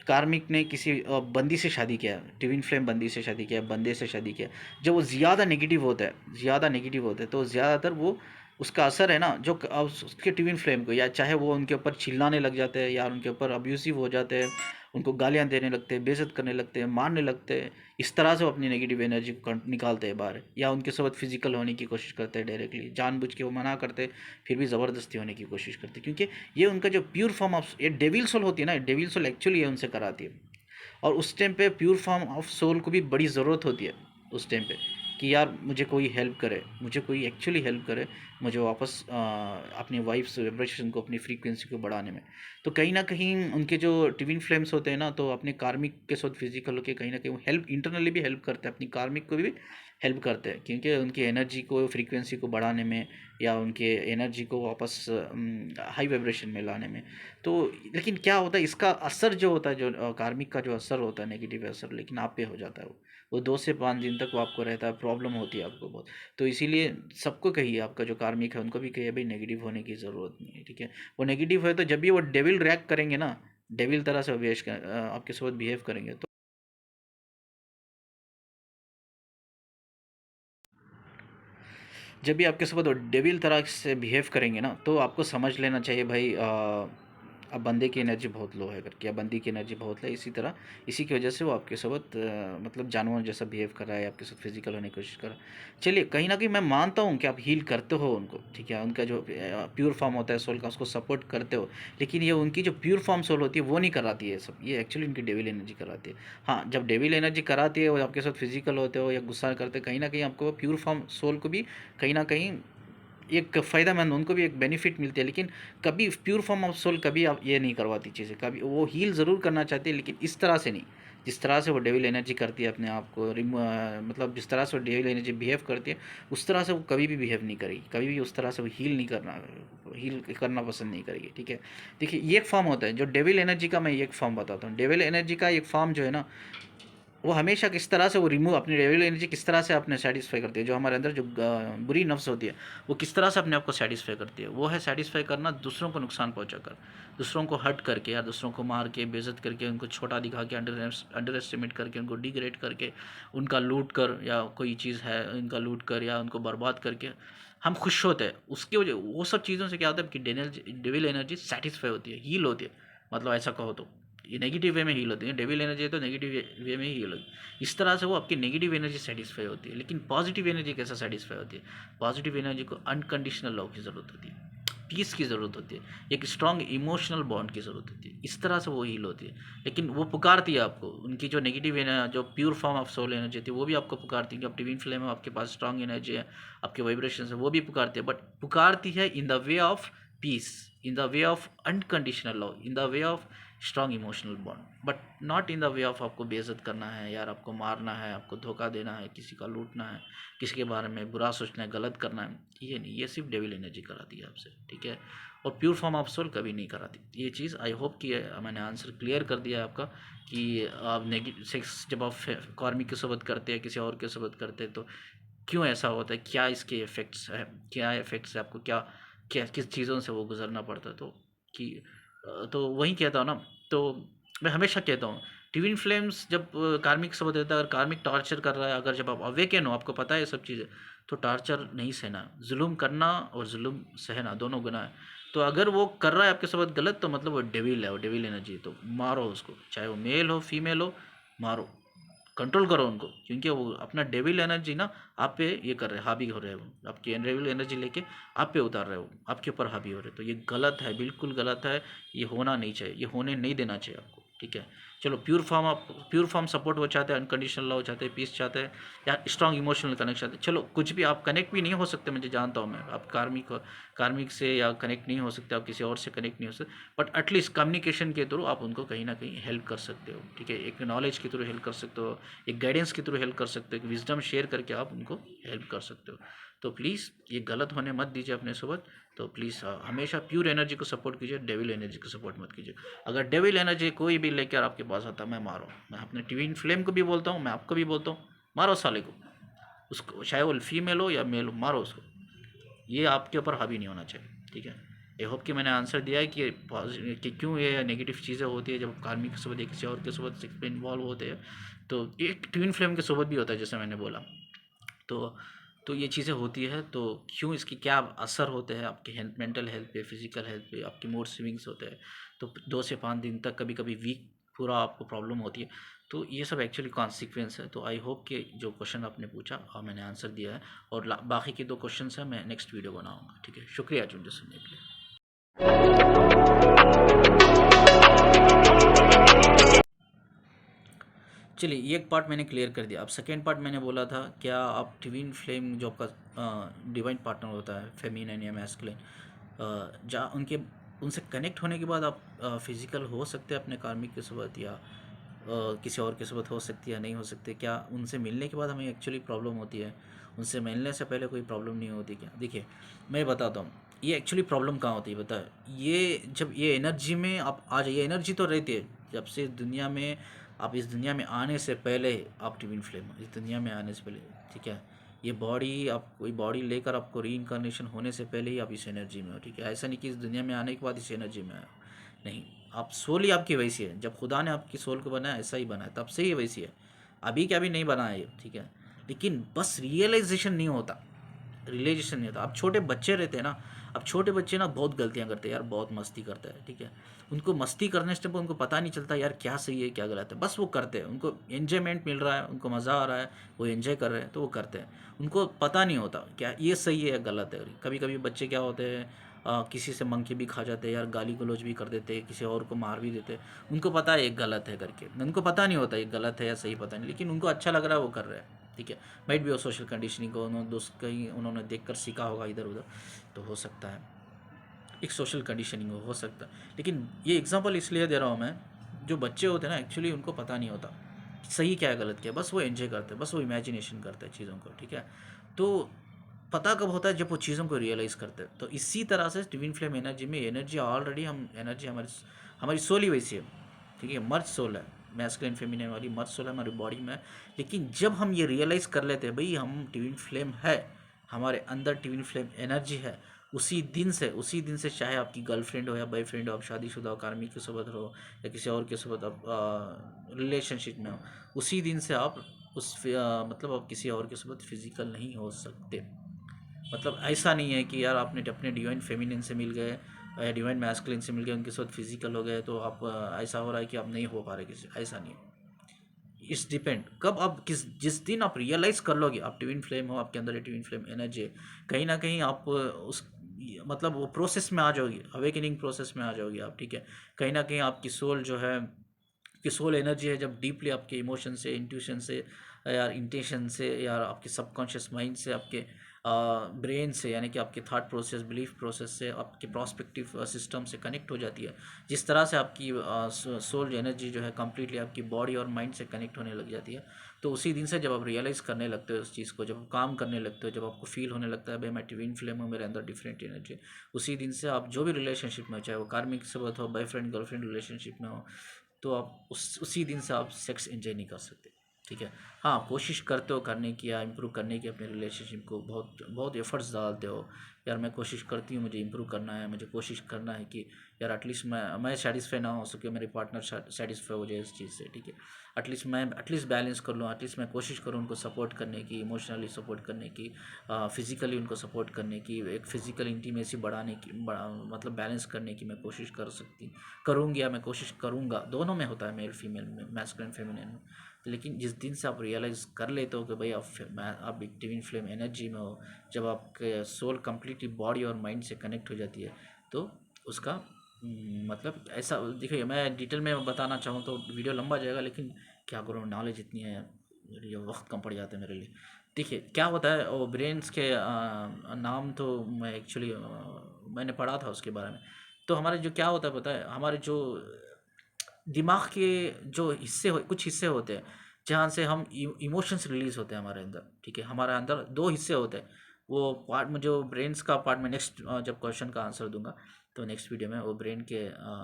कार्मिक ने किसी बंदी से शादी किया, ट्विन फ्लेम बंदी से शादी किया, बंदे से शादी किया, जब वो ज़्यादा नेगेटिव होता है, ज़्यादा नेगेटिव होते हैं, तो ज़्यादातर वो उसका असर है ना, जो उसके ट्विन फ्लेम को, या चाहे वो उनके ऊपर चिल्लाने लग जाते हैं, या उनके ऊपर अब्यूसिव हो जाते हैं, उनको गालियाँ देने लगते हैं, बेइज्जत करने लगते हैं, मारने लगते हैं, इस तरह से वो अपनी नेगेटिव एनर्जी को निकालते हैं बाहर। या उनके साथ फिजिकल होने की कोशिश करते हैं, डायरेक्टली जानबूझ के वो मना करते हैं, फिर भी ज़बरदस्ती होने की कोशिश करते हैं, क्योंकि ये उनका जो प्योर फॉर्म ऑफ, ये डेविल सोल होती है ना, डेविल सोल एक्चुअली ये उनसे कराती है। और उस टाइम पे प्योर फॉर्म ऑफ सोल को भी बड़ी ज़रूरत होती है उस टाइम पे, कि यार मुझे कोई हेल्प करे, मुझे कोई एक्चुअली हेल्प करे, मुझे वापस अपनी वाइफ्स वाइब्रेशन को, अपनी फ्रीक्वेंसी को बढ़ाने में। तो कहीं ना कहीं उनके जो ट्विन फ्लेम्स होते हैं ना, तो अपने कार्मिक के साथ फिजिकल होकर कहीं ना कहीं वो हेल्प, इंटरनली भी हेल्प करते हैं, अपनी कार्मिक को भी हेल्प करते हैं, क्योंकि उनकी एनर्जी को, फ्रीक्वेंसी को बढ़ाने में या उनके एनर्जी को वापस हाई वाइब्रेशन में लाने में। तो लेकिन क्या होता है, इसका असर जो होता है, जो कार्मिक का जो असर होता है, नेगेटिव असर, लेकिन आप पे हो जाता है वो 2 से 5 दिन तक वो आपको रहता है, प्रॉब्लम होती है आपको बहुत। तो इसीलिए सबको कहिए, आपका जो कार्मिक है उनको भी कहिए भाई नेगेटिव होने की ज़रूरत नहीं है, ठीक है। वो नेगेटिव है तो जब भी वो डेविल रिएक्ट करेंगे ना, डेविल तरह से आपके साथ बिहेव करेंगे, तो जब भी आपके साथ वो डेविल तरह से बिहेव करेंगे ना, तो आपको समझ लेना चाहिए भाई अब बंदे की एनर्जी बहुत लो है करके, या बंदी की एनर्जी बहुत है, इसी तरह इसी की वजह से वो आपके साथ मतलब जानवर जैसा बिहेव कर रहा है, आपके साथ फिजिकल होने की कोशिश कर रहा है। चलिए, कहीं ना कहीं मैं मानता हूँ कि आप हील करते हो उनको, ठीक है, उनका जो प्योर फॉर्म होता है सोल का, उसको सपोर्ट करते हो, लेकिन ये उनकी जो प्योर फॉर्म सोल होती है वो नहीं कराती है सब, ये एक्चुअली उनकी डेविल एनर्जी कराती है। हाँ, जब डेविल एनर्जी कराती है वो आपके साथ फिजिकल होते हो या गुस्सा करते हो, कहीं ना कहीं आपको प्योर फॉर्म सोल को भी कहीं ना कहीं एक फ़ायदेमंद, उनको भी एक बेनिफिट मिलती है, लेकिन कभी प्योर फॉर्म ऑफ सोल कभी आप ये नहीं करवाती चीज़ें, कभी वो हील ज़रूर करना चाहती है, लेकिन इस तरह से नहीं, जिस तरह से वो डेविल एनर्जी करती है अपने आप को मतलब जिस तरह से वो डेविल एनर्जी बिहेव करती है, उस तरह से वो कभी भी बिहेव नहीं करेगी, कभी भी उस तरह से वो हील करना पसंद नहीं करेगी, ठीक है। देखिए, ये एक फॉर्म होता है जो डेविल एनर्जी का, मैं एक फॉर्म बताता हूँ। डेविल एनर्जी का एक फॉर्म जो है ना, वो हमेशा किस तरह से वो रिमूव, अपनी डेविल एनर्जी किस तरह से अपने सेटिस्फाई करती है, जो हमारे अंदर जो बुरी नफ्स होती है, वो किस तरह से अपने आप को सेटिस्फाई करती है, वो है सेटिस्फाई करना दूसरों को नुकसान पहुंचाकर, दूसरों को हर्ट करके, या दूसरों को मार के, बेइज्जत करके, उनको छोटा दिखा के, अंडर एस्टिमेट करके, उनको डिग्रेड करके, उनका लूट कर, या कोई चीज़ है उनका लूट कर, या उनको बर्बाद करके हम खुश होते हैं। उसकी वजह वो सब चीज़ों से क्या होता है कि डेविल एनर्जी सेटिस्फाई होती है, हील होती है, मतलब ऐसा कहो तो ये नेगेटिव वे में हील होती है। डेविल एनर्जी है तो नेगेटिव वे में ही हील होती है। इस तरह से वो आपकी नेगेटिव एनर्जी सेटिस्फाई होती है। लेकिन पॉजिटिव एनर्जी कैसा सेटिस्फाई होती है? पॉजिटिव एनर्जी को अनकंडीशनल लव की ज़रूरत होती है, पीस की ज़रूरत होती है, एक स्ट्रॉन्ग इमोशनल बॉन्ड की ज़रूरत होती है। इस तरह से वो हील होती है। लेकिन वो पुकारती है आपको, उनकी जो नेगेटिव जो pure form of soul energy होती है वो भी आपको पुकारती है कि आप डिवीन फ्लेम है, आपके पास स्ट्रॉन्ग एनर्जी है, आपके वाइब्रेशन है, वो भी पुकारती है, बट पुकारती है in the way of peace, in the way of unconditional love, in the way of strong emotional bond, but not in the way of आपको बेइज्जत करना है यार, आपको मारना है, आपको धोखा देना है, किसी का लूटना है, किसी के बारे में बुरा सोचना है, गलत करना है। ये नहीं, ये सिर्फ डेविल एनर्जी कराती है आपसे, ठीक है। और प्योर फॉर्म ऑफ सोल कभी नहीं कराती ये चीज़। आई होप कि मैंने आंसर क्लियर कर दिया है आपका, कि आप नेगेटिव सेक्स जब आप कार्मिक के सोबत करते हैं, किसी और के सोबत करते हैं, तो क्यों ऐसा होता है, क्या इसके इफ़ेक्ट्स है, क्या इफ़ेक्ट्स है आपको, क्या क्या किस चीज़ों से वो गुजरना पड़ता है। तो कि तो वही कहता हूँ ना, तो मैं हमेशा कहता हूँ ट्विन फ्लेम्स जब कार्मिक शब्द रहता है, अगर कार्मिक टॉर्चर कर रहा है, अगर जब आप अवेकन हो, आपको पता है ये सब चीज़ें, तो टॉर्चर नहीं सहना, जुल्म करना और जुल्म सहना दोनों गुनाह है। तो अगर वो कर रहा है आपके साथ गलत, तो मतलब वो डेविल है, वो डेविल एनर्जी है, तो मारो उसको, चाहे वो मेल हो फीमेल हो, मारो, कंट्रोल करो उनको, क्योंकि वो अपना डेविल एनर्जी ना आप पे ये कर रहे हैं, हावी हो रहे हो, आपकी डेविल एनर्जी लेके आप पे उतार रहे हो, आपके ऊपर हावी हो रहे हो। तो ये गलत है, बिल्कुल गलत है, ये होना नहीं चाहिए, ये होने नहीं देना चाहिए आपको, ठीक है। चलो, प्योर फॉर्म, आप प्योर फॉर्म सपोर्ट वो चाहते हैं, अनकंडीशनल लव चाहते हैं, पीस चाहते हैं, या स्ट्रॉन्ग इमोशनल कनेक्शन चाहते हैं। चलो, कुछ भी आप कनेक्ट भी नहीं हो सकते, मुझे जानता हूँ मैं, आप कार्मिक से या कनेक्ट नहीं हो सकते, आप किसी और से कनेक्ट नहीं हो सकते, बट एटलीस्ट कम्युनिकेशन के थ्रू आप उनको कहीं ना कहीं हेल्प कर सकते हो, ठीक है। एक नॉलेज के थ्रू हेल्प कर सकते हो, एक गाइडेंस के थ्रू हेल्प कर सकते हो, एक विजडम शेयर करके आप उनको हेल्प कर सकते हो। तो प्लीज़ ये गलत होने मत दीजिए अपने सोबत। तो प्लीज़ हमेशा प्योर एनर्जी को सपोर्ट कीजिए, डेविल एनर्जी को सपोर्ट मत कीजिए। अगर डेविल एनर्जी कोई भी लेकर आपके पास आता, मैं मारो, मैं अपने ट्विन फ्लेम को भी बोलता हूँ, मैं आपको भी बोलता हूँ, मारो साले को, उसको, चाहे वो फीमेल हो या मेल हो, मारो उसको, ये आपके ऊपर हावी नहीं होना चाहिए, ठीक है। आई होप कि मैंने आंसर दिया है कि क्यों ये नेगेटिव चीज़ें होती है जब कार्मिक के सोबत या किसी और के सोबत सेक्स में इन्वॉल्व होते हैं। तो एक ट्विन फ्लेम के सोबत भी होता है, जैसे मैंने बोला। तो ये चीज़ें होती है, तो क्यों, इसकी क्या असर होते हैं आपके हेल्थ, मेंटल हेल्थ पे, फिजिकल हेल्थ पे, आपके मूड स्विंग्स होते हैं। तो 2 से 5 दिन तक, कभी कभी वीक पूरा आपको प्रॉब्लम होती है। तो ये सब एक्चुअली कॉन्सिक्वेंस है। तो आई होप कि जो क्वेश्चन आपने पूछा और मैंने आंसर दिया है, और बाकी के 2 क्वेश्चन हैं मैं नेक्स्ट वीडियो बनाऊँगा, ठीक है। शुक्रिया जुड़े सुनने के लिए। चलिए, एक पार्ट मैंने क्लियर कर दिया। अब सेकेंड पार्ट मैंने बोला था, क्या आप ट्विन फ्लेम जो आपका डिवाइन पार्टनर होता है, फेमिनिन या मैस्कुलिन, उनसे कनेक्ट होने के बाद आप फिजिकल हो सकते हैं अपने कार्मिक के साथ, या किसी और के साथ हो सकती है या नहीं हो सकती, क्या उनसे मिलने के बाद हमें एक्चुअली प्रॉब्लम होती है, उनसे मिलने से पहले कोई प्रॉब्लम नहीं होती क्या? देखिए, मैं बताता हूँ, ये एक्चुअली प्रॉब्लम कहाँ होती है पता है? ये जब ये एनर्जी में आप आ जाइए, एनर्जी तो रहती है जब से दुनिया में, आप इस दुनिया में आने से पहले आप ट्विन फ्लेम हो, इस दुनिया में आने से पहले, ठीक है? ये बॉडी, आप कोई बॉडी लेकर आपको री इनकारनेशन होने से पहले ही आप इस एनर्जी में हो, ठीक है? ऐसा नहीं कि इस दुनिया में आने के बाद इस एनर्जी में आए हो, नहीं। आप सोल ही आपकी वैसी है, जब खुदा ने आपकी सोल को बनाया ऐसा ही बनाया, तब से ही वैसी है। अभी क्या भी नहीं बना है ये, ठीक है? लेकिन बस रियलाइजेशन नहीं होता, रियलाइजेशन नहीं होता। अब छोटे बच्चे रहते हैं ना, अब छोटे बच्चे ना बहुत गलतियां करते हैं यार, बहुत मस्ती करते हैं, ठीक है? उनको मस्ती करने से उनको पता नहीं चलता यार क्या सही है क्या गलत है, बस वो करते हैं, उनको एन्जॉयमेंट मिल रहा है, उनको मज़ा आ रहा है, वो एंजॉय कर रहे हैं तो वो करते हैं। उनको पता नहीं होता क्या ये सही है या गलत है। कभी कभी बच्चे क्या होते हैं, किसी से मंग के भी खा जाते हैं यार, गाली गलौज भी कर देते हैं, किसी और को मार भी देते हैं। उनको पता है ये गलत है करके, उनको पता नहीं होता ये गलत है या सही, पता नहीं, लेकिन उनको अच्छा लग रहा है वो कर रहे हैं, ठीक है? माइट भी हो सोशल कंडीशनिंग को उन्होंने दोस्त कहीं उन्होंने देखकर सीखा होगा इधर उधर, तो हो सकता है एक सोशल कंडीशनिंग हो सकता है। लेकिन ये एग्जांपल इसलिए दे रहा हूँ मैं, जो बच्चे होते हैं ना एक्चुअली उनको पता नहीं होता सही क्या है गलत क्या है, बस वो एंजॉय करते हैं, बस वो इमेजिनेशन करते हैं चीज़ों को, ठीक है? तो पता कब होता है? जब वो चीज़ों को रियलाइज़ करते हैं। तो इसी तरह से ट्विन फ्लेम एनर्जी में, एनर्जी ऑलरेडी, हम एनर्जी हमारी हमारी सोल ही वैसी है, ठीक है? मर्ज सोल है, मैस्कुलिन फेमिनिन वाली मर्ज सोल है हमारी बॉडी में। लेकिन जब हम ये रियलाइज़ कर लेते हैं भाई हम ट्विन फ्लेम है, हमारे अंदर ट्विन फ्लेम एनर्जी है, उसी दिन से चाहे आपकी गर्लफ्रेंड हो या बॉयफ्रेंड हो, आप शादीशुदा हो, कार्मिक के साथ हो या किसी और के साथ आप रिलेशनशिप में हो, उसी दिन से आप मतलब आप किसी और के साथ फिजिकल नहीं हो सकते। मतलब ऐसा नहीं है कि यार आपने अपने डिवाइन फेमिनिन से मिल गए या डिवाइन मैस्कुलिन से मिल गए, उनके साथ फिजिकल हो गए तो आप ऐसा हो रहा है कि आप नहीं हो पा रहे किसी, ऐसा नहीं है। इट्स डिपेंड कब आप जिस दिन आप रियलाइज़ कर लोगे आप ट्विन फ्लेम हो, आपके अंदर ट्विन फ्लेम एनर्जी है, कहीं ना कहीं आप उस मतलब वो प्रोसेस में आ जाओगे, अवेकनिंग प्रोसेस में आ जाओगे आप, ठीक है? कहीं ना कहीं आपकी सोल जो है, कि सोल एनर्जी है, जब डीपली आपके इमोशन से, इंट्यूशन से, या इंटेंशन से, या आपके सबकॉन्शियस माइंड से, आपके ब्रेन से, यानी कि आपके थॉट प्रोसेस, बिलीफ प्रोसेस से, आपके प्रोस्पेक्टिव सिस्टम से कनेक्ट हो जाती है, जिस तरह से आपकी सोल एनर्जी जो है कम्प्लीटली आपकी बॉडी और माइंड से कनेक्ट होने लग जाती है। तो उसी दिन से जब आप रियलाइज़ करने लगते हो उस चीज़ को, जब आप काम करने लगते हो, जब आपको फील होने लगता है भाई मैं ट्विन फ्लेम हूँ, मेरे अंदर डिफरेंट एनर्जी है, उसी दिन से आप जो भी रिलेशनशिप में हो, चाहे वो कार्मिक से बात हो, बॉयफ्रेंड गर्लफ्रेंड रिलेशनशिप में हो, तो आप उसी दिन से आप सेक्स एंजॉय नहीं कर सकते, ठीक है? हाँ, कोशिश करते हो करने की या इम्प्रूव करने की अपने रिलेशनशिप को, बहुत बहुत एफर्ट्स डालते हो यार, मैं कोशिश करती हूँ, मुझे इम्प्रूव करना है, मुझे कोशिश करना है कि यार एटलीस्ट मैं सेटिस्फाई ना हो सके, मेरे पार्टनर सेटिस्फाई हो जाए इस चीज़ से, ठीक है? एटलीस्ट बैलेंस कर लूँ, एटलीस्ट मैं कोशिश करूँ उनको सपोर्ट करने की, इमोशनली सपोर्ट करने की, फिज़िकली उनको सपोर्ट करने की, एक फ़िज़िकल इंटीमेसी बढ़ाने की, मतलब बैलेंस करने की मैं कोशिश कर सकती करूँगी, या मैं कोशिश करूँगा, दोनों में होता है, मेल फीमेल में, मैस्कुलिन फेमिनिन में। लेकिन जिस दिन से आप रियलाइज़ कर लेते हो कि भाई आप एक ट्विन फ्लेम एनर्जी में हो, जब आपके सोल कम्प्लीटली बॉडी और माइंड से कनेक्ट हो जाती है, तो उसका मतलब ऐसा, देखिए मैं डिटेल में बताना चाहूँ तो वीडियो लंबा जाएगा, लेकिन क्या करूँ, नॉलेज इतनी है, ये वक्त कम पड़ जाता है मेरे लिए। देखिए क्या होता है, वो ब्रेन्स के नाम तो मैं एक्चुअली मैंने पढ़ा था उसके बारे में। तो हमारे जो क्या होता है पता है, हमारे जो दिमाग के जो कुछ हिस्से होते हैं जहाँ से हम इमोशंस रिलीज होते हैं हमारे अंदर, ठीक है? हमारे अंदर दो हिस्से होते हैं, वो पार्ट में जो ब्रेन्स का पार्ट में नेक्स्ट जब क्वेश्चन का आंसर दूंगा तो नेक्स्ट वीडियो में वो ब्रेन के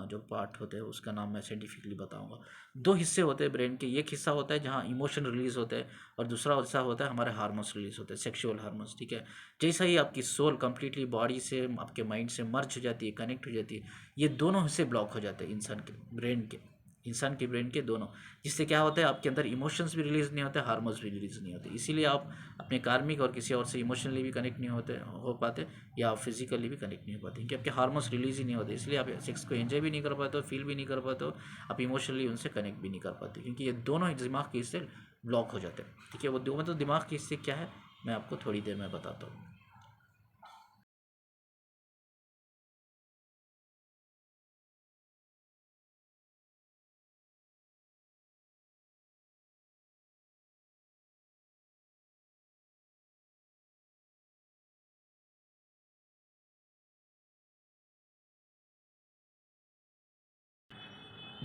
जो पार्ट होते हैं उसका नाम मैं साइंटिफिकली बताऊंगा। दो हिस्से होते हैं ब्रेन के, एक हिस्सा होता है जहाँ इमोशन रिलीज होते हैं और दूसरा हिस्सा होता है हमारे हार्मोन्स रिलीज होते हैं, सेक्सुअल हार्मोन्स, ठीक है? जैसा ही आपकी सोल कंप्लीटली बॉडी से, आपके माइंड से मर्ज हो जाती है, कनेक्ट हो जाती है, ये दोनों हिस्से ब्लॉक हो जाते हैं इंसान के ब्रेन के, इंसान के ब्रेन के दोनों। जिससे क्या होता है, आपके अंदर इमोशंस भी रिलीज नहीं होते, हार्मोन्स भी रिलीज नहीं होते, इसीलिए आप अपने कार्मिक और किसी और से इमोशनली भी कनेक्ट नहीं हो पाते, या फिजिकली भी कनेक्ट नहीं हो पाते, क्योंकि आपके हार्मोन्स रिलीज ही नहीं होते, इसलिए आप सेक्स को एंजॉय भी नहीं कर पाते हो, फील भी नहीं कर पाते हो, आप इमोशनली उनसे कनेक्ट भी नहीं कर पाते, क्योंकि ये दोनों ही दिमाग के हिस्से ब्लॉक हो जाते हैं, ठीक है? वो दो मतलब दिमाग के हिस्से क्या है, मैं आपको थोड़ी देर में बताता हूँ।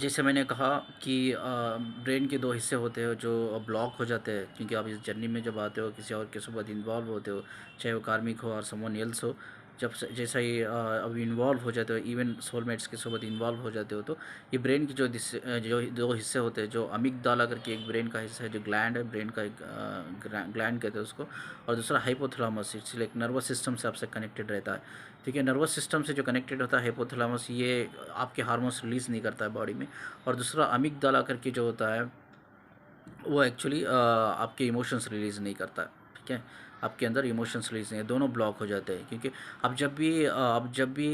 जैसे मैंने कहा कि ब्रेन के दो हिस्से होते हैं जो ब्लॉक हो जाते हैं, क्योंकि आप इस जर्नी में जब आते हो किसी और के साथ इन्वॉल्व होते हो, चाहे वो कार्मिक हो और समवन एल्स हो, जैसा ही अब इन्वॉल्व हो जाते हो, इवन सोलमेट्स के साथ इन्वॉल्व हो जाते हो, तो ये ब्रेन की जो दो हिस्से होते हैं, जो अमिगडाला करके एक ब्रेन का हिस्सा है, जो ग्लैंड है, ब्रेन का एक ग्लैंड कहते हैं उसको, और दूसरा हाइपोथैलेमस, इसलिए एक नर्वस सिस्टम से आपसे कनेक्टेड रहता है। ठीक है, नर्वस सिस्टम से जो कनेक्टेड होता है हाइपोथैलेमस, ये आपके हार्मोन्स रिलीज़ नहीं करता है बॉडी में। और दूसरा अमिगडाला करके जो होता है, वो एक्चुअली आपके इमोशंस रिलीज़ नहीं करता है। ठीक है, आपके अंदर इमोशंस रिलीज़ नहीं है, दोनों ब्लॉक हो जाते हैं। क्योंकि आप जब भी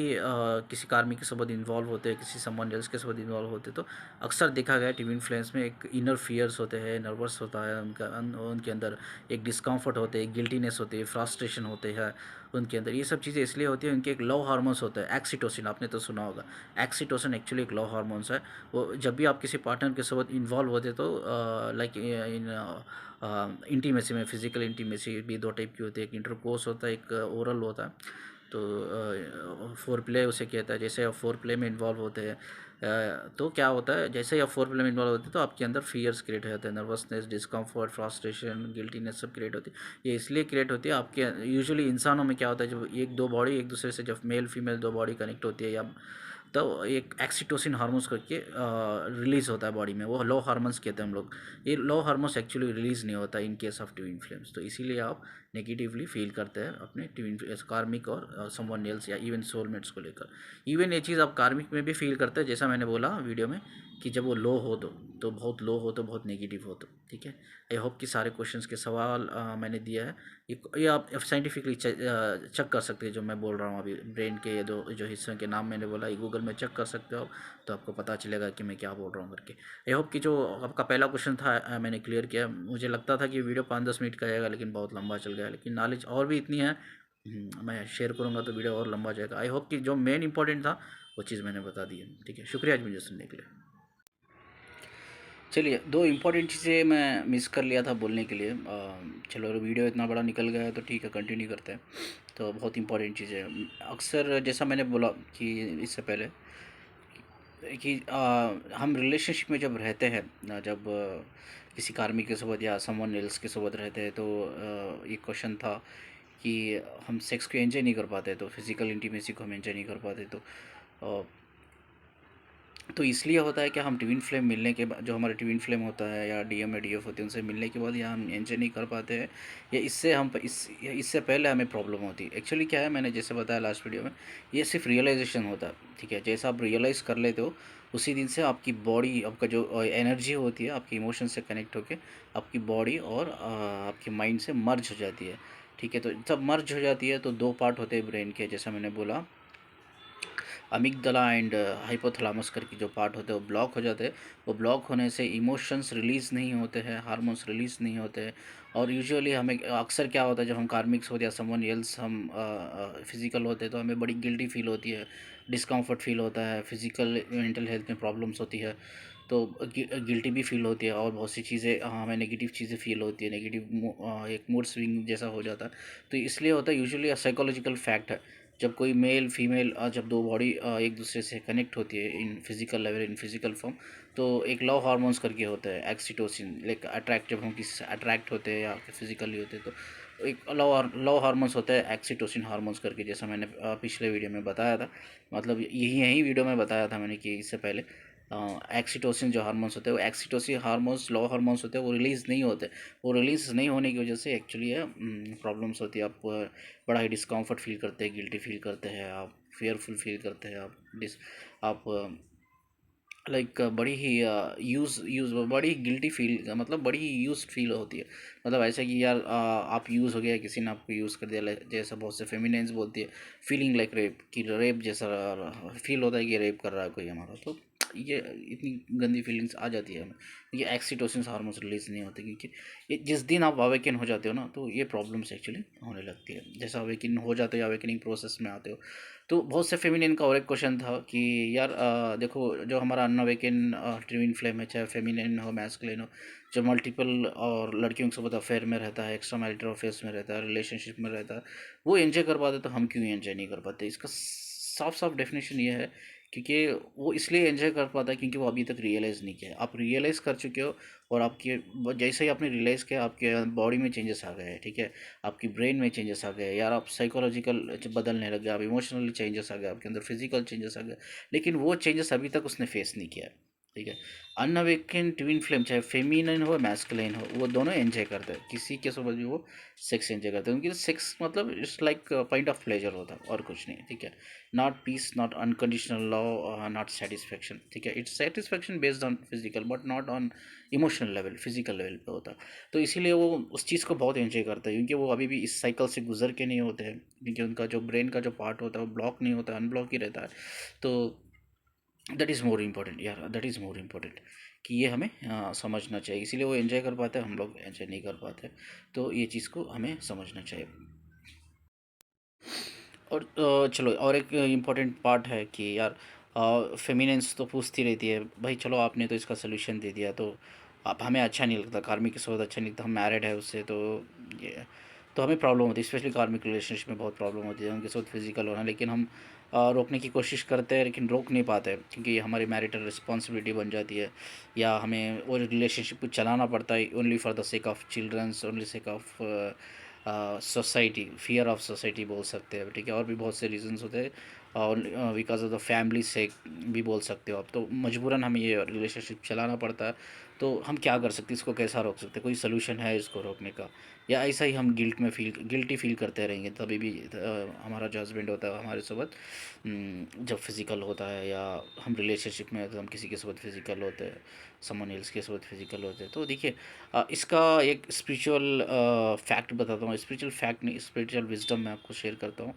किसी कार्मिक के साथ इन्वॉल्व होते हैं, किसी समवन एल्स के साथ इन्वॉल्व होते हैं, तो अक्सर देखा गया है टीवी इन्फ्लुएंस में एक इनर फियर्स होते हैं, नर्वस होता है उनके अंदर एक डिस्कम्फर्ट होते हैं, गिल्टीनेस होती है, फ्रस्ट्रेशन होते हैं उनके अंदर। ये सब चीज़ें इसलिए होती है, उनके एक लव हार्मोन्स होता है एक्सीटोसिन, आपने तो सुना होगा। एक्सीटोसिन एक्चुअली एक लव हार्मोन्स है। वो जब भी आप किसी पार्टनर के साथ इन्वॉल्व होते तो लाइक इन इंटीमेसी में, फिजिकल इंटीमेसी भी दो टाइप की होती है, एक इंटरकोर्स होता है, एक ओरल होता है। तो फोर प्ले उसे कहता है। जैसे आप फोर प्ले में इन्वॉल्व होते हैं, तो क्या होता है, जैसे ही आप फोर प्ले में इन्वॉल्व होते हैं तो आपके अंदर फियर्स क्रिएट हो जाते हैं, नर्वसनेस, डिस्कम्फर्ट, फ्रस्ट्रेशन, गिल्टीनेस सब क्रिएट होती है। ये इसलिए क्रिएट होती है आपके, यूजुअली इंसानों में क्या होता है, जब एक दो बॉडी एक दूसरे से, जब मेल फीमेल दो बॉडी कनेक्ट होती है, या तो एक एक्सीटोसिन हार्मोन्स करके रिलीज़ होता है बॉडी में, वो लो हार्मोन्स कहते हैं हम लोग। ये लो हार्मोन्स एक्चुअली रिलीज़ नहीं होता in case of twin flames, तो इसीलिए आप नेगेटिवली फील करते हैं अपने ट्विन कार्मिक और समवन एल्स या इवन सोलमेट्स को लेकर। इवन ये चीज़ आप कार्मिक में भी फील करते हैं, जैसा मैंने बोला वीडियो में कि जब वो लो हो तो बहुत लो हो, तो बहुत नेगेटिव हो। तो ठीक है, आई होप कि सारे क्वेश्चंस के सवाल मैंने दिया है। ये आप साइंटिफिकली चेक कर सकते हैं जो मैं बोल रहा हूँ अभी। ब्रेन के ये दो जो हिस्सों के नाम मैंने बोला, ये गूगल में चेक कर सकते हो, तो आपको पता चलेगा कि मैं क्या बोल रहा हूँ करके। आई होप कि जो आपका पहला क्वेश्चन था मैंने क्लियर किया। मुझे लगता था कि वीडियो 5-10 मिनट का जाएगा, लेकिन बहुत लंबा चल गया, लेकिन नॉलेज और भी इतनी है। मैं शेयर करूँगा तो वीडियो और लंबा जाएगा। आई होप कि जो मेन इंपॉर्टेंट था वो चीज़ मैंने बता दी है। ठीक है, शुक्रिया आज मुझे सुनने के लिए। चलिए, दो इम्पॉर्टेंट चीज़ें मैं मिस कर लिया था बोलने के लिए। चलो, वीडियो इतना बड़ा निकल गया है तो ठीक है, कंटिन्यू करते हैं। तो बहुत इम्पॉर्टेंट चीज़ें, अक्सर जैसा मैंने बोला कि इससे पहले कि हम रिलेशनशिप में जब रहते हैं, जब किसी कार्मिक के साथ या समवन एल्स के साथ रहते हैं, तो एक क्वेश्चन था कि हम सेक्स को एंजॉय नहीं कर पाते, तो फिज़िकल इंटीमेसी को हम एंजॉय नहीं कर पाते। तो इसलिए होता है कि हम ट्विन फ्लेम मिलने के बाद, जो हमारे ट्विन फ्लेम होता है या डीएम या डीएफ होते हैं, उनसे मिलने के बाद या हम एंजॉय नहीं कर पाते हैं, या इससे पहले हमें प्रॉब्लम होती है। एक्चुअली क्या है, मैंने जैसे बताया लास्ट वीडियो में, ये सिर्फ रियलाइजेशन होता है। ठीक है, जैसा आप रियलाइज़ कर लेते हो, उसी दिन से आपकी बॉडी, आपका जो एनर्जी होती है, आपके इमोशन से कनेक्ट होकर आपकी बॉडी और आपके माइंड से मर्ज हो जाती है। ठीक है, तो जब मर्ज हो जाती है तो दो पार्ट होते हैं ब्रेन के, जैसा मैंने बोला, अमिगडला एंड हाइपोथैलेमस करके जो पार्ट होते हैं वो ब्लॉक हो जाते हैं। वो ब्लॉक होने से इमोशंस रिलीज़ नहीं होते हैं, हार्मोन्स रिलीज़ नहीं होते हैं। और यूजुअली हमें अक्सर क्या होता है, जब हम कार्मिक्स होते हैं या समवन एल्स हम फिज़िकल होते हैं, तो हमें बड़ी गिल्टी फील होती है, डिस्कम्फर्ट फील होता है, फिज़िकल मेंटल हेल्थ में प्रॉब्लम्स होती है, तो गिल्टी भी फील होती है, और बहुत सी चीज़ें हमें नेगेटिव चीज़ें फील होती है, एक मूड स्विंग जैसा हो जाता है। तो इसलिए होता है, यूजुअली साइकोलॉजिकल फैक्ट है। जब कोई मेल फीमेल, जब दो बॉडी एक दूसरे से कनेक्ट होती है in physical level, in physical form, तो एक लव हार्मोन्स करके होता है एक्सीटोसिन, लाइक अट्रैक्ट, जब हम किसी से अट्रैक्ट होते हैं या फिजिकली होते हैं, तो एक लव हार्मोन्स होता है एक्सीटोसिन हार्मोन्स करके, जैसा मैंने पिछले वीडियो में बताया था। मतलब यही वीडियो में बताया था मैंने कि इससे पहले एक्सीटोसिन जो हार्मोन्स होते हैं, वो एक्सीटोसिन हार्मोन्स लव हार्मोन्स होते हैं, वो रिलीज़ नहीं होते। वो रिलीज़ नहीं होने की वजह से एक्चुअली प्रॉब्लम्स होती है। आप बड़ा ही डिस्कम्फर्ट फील करते हैं, गिल्टी फील करते हैं, आप फेयरफुल फील करते हैं, आप लाइक बड़ी ही बड़ी गिल्टी फील, मतलब बड़ी ही यूज फील होती है। मतलब ऐसा कि यार आप यूज़ हो गया, किसी ने आपको यूज़ कर दिया, जैसा बहुत से फेमिनेंस बोलती है, फीलिंग लाइक रेप, कि रेप जैसा फील होता है कि रेप कर रहा है कोई हमारा। तो ये इतनी गंदी फीलिंग्स आ जाती है हमें, ये एक्सीटोसिन हार्मोन्स रिलीज नहीं होते, क्योंकि ये जिस दिन आप अवेकन हो जाते हो ना, तो ये प्रॉब्लम्स एक्चुअली होने लगती है। जैसा अवेकन हो जाते हो, अवेकनिंग प्रोसेस में आते हो, तो बहुत से फेमिनिन का और एक क्वेश्चन था कि यार देखो, जो हमारा अनअवेकन ट्विन फ्लेम है, चाहे फेमिनिन हो मैस्कुलिन हो, जो मल्टीपल और लड़कियों के साथ अफेयर में रहता है, एक्स्ट्रा मैरिटल अफेयर्स में रहता है, रिलेशनशिप में रहता है, वो एंजॉय कर पाते, तो हम क्यों एंजॉय नहीं कर पाते? इसका साफ साफ डेफिनेशन ये है क्योंकि वो इसलिए एंजॉय कर पाता है क्योंकि वो अभी तक रियलाइज़ नहीं किया है। आप रियलाइज़ कर चुके हो और आपके जैसे ही आपने रियलाइज़ किया आपके बॉडी में चेंजेस आ गए हैं, ठीक है, आपकी ब्रेन में चेंजेस आ गए यार, आप साइकोलॉजिकल बदलने लग गए, आप इमोशनली चेंजेस आ गए, आपके अंदर फिजिकल चेंजेस आ गए, लेकिन वो चेंजेस अभी तक उसने फेस नहीं किया है, ठीक है। अनअवेकन ट्विन फ्लेम चाहे फेमिनिन हो मैस्कुलिन हो, वो दोनों एंजॉय करते हैं, किसी के समझ भी वो सेक्स एंजॉय करते हैं, उनकी सेक्स मतलब it's like point of pleasure होता है और कुछ नहीं, ठीक है। Not peace, not unconditional love, not satisfaction, ठीक है। It's satisfaction based on physical but not on emotional level, physical level पे होता है। तो इसीलिए वो उस चीज़ को बहुत एंजॉय करते हैं क्योंकि वो अभी भी इस साइकिल से गुजर के नहीं होते हैं, क्योंकि उनका जो ब्रेन का जो पार्ट होता है वो ब्लॉक नहीं होता, अनब्लॉक ही रहता है। तो दैट इज़ मोर इम्पोर्टेंट यार, दैट इज़ मोर इम्पोर्टेंट कि ये हमें समझना चाहिए, इसीलिए वो एंजॉय कर पाते हैं, हम लोग एंजॉय नहीं कर पाते। तो ये चीज़ को हमें समझना चाहिए। और चलो और एक इम्पोर्टेंट पार्ट है कि यार फेमिनेंस तो पूछती रहती है भाई, चलो आपने तो इसका सोल्यूशन दे दिया, तो आप हमें अच्छा नहीं लगता, कार्मिक के साथ अच्छा नहीं लगता, हम मैरिड है उससे, तो ये तो हमें प्रॉब्लम होती है, स्पेशली कार्मिक रिलेशनशिप में बहुत प्रॉब्लम होती है उनके साथ फिजिकल होना, लेकिन हम रोकने की कोशिश करते हैं लेकिन रोक नहीं पाते क्योंकि हमारी मैरिटल रिस्पॉन्सिबिलिटी बन जाती है, या हमें वो रिलेशनशिप को चलाना पड़ता है only for the sake of childrens, only sake of society, fear of society बोल सकते हैं, ठीक है। और भी बहुत से रीजंस होते हैं, और बिकॉज ऑफ द फैमिली से भी बोल सकते हो आप, तो मजबूरन हमें ये रिलेशनशिप चलाना पड़ता है। तो हम क्या कर सकते हैं, इसको कैसा रोक सकते हैं, कोई सोल्यूशन है इसको रोकने का, या ऐसा ही हम गिल्टी फील करते रहेंगे तभी भी हमारा जो हस्बैंड होता है हमारे साथ जब फिज़िकल होता है, या हम रिलेशनशिप में तो हम किसी के साथ फिज़िकल होते हैं, समवन एल्स के साथ फिज़िकल होते हैं, तो देखिए इसका एक स्पिरिचुअल फैक्ट बताता हूँ, स्पिरिचुअल फैक्ट नहीं, स्पिरिचुअल विजडम मैं आपको शेयर करता हूँ।